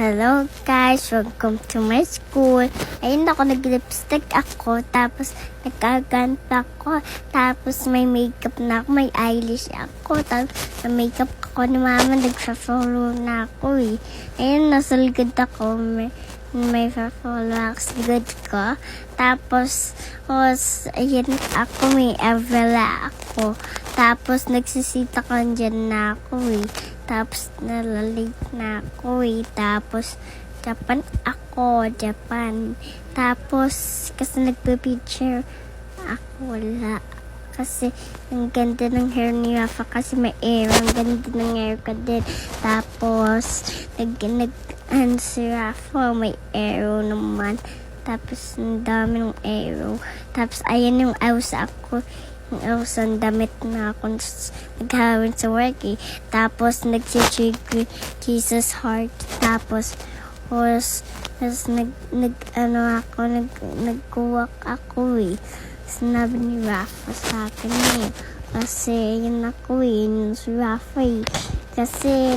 Hello guys, welcome to my school. Ayun ako, nag-lipstick ako, tapos nagkaganta ako, tapos may makeup na ako, may eyelash ako, tapos may makeup ako ni mama, nagsa-follow na ako eh. Ayun, nasa likod ako, may follow ako sa likod ko. Tapos, ayun ako, may umbrella ako. Tapos, nagsisita ka dyan na ako eh. Tapos, nalalate na ako eh. Tapos, Japan. Tapos, kasi nagpa-picture ako, wala. Kasi, ang ganda ng hair ni Rafa kasi may air. Ang ganda ng hair ko din. Tapos, si Rafa, may arrow naman. Tapos, ang dami ng arrow. Tapos, ayan yung Elsa ako. Yung Elsa, ang damit na ako. Naghawin sa work eh. Tapos, nag-trigger Jesus heart. Tapos, nag-walk ako eh. Sinabi ni Rafa sa akin eh. Kasi, yun ako eh. Yun si Rafa eh. Kasi,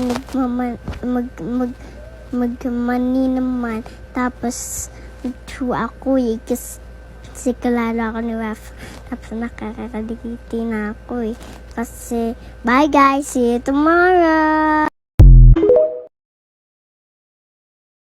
magmani naman. Tapos, nag-true ako eh. Kasi kalala ako ni Rafa. Tapos, nakakaligiti na ako eh. Kasi, bye guys. See you tomorrow.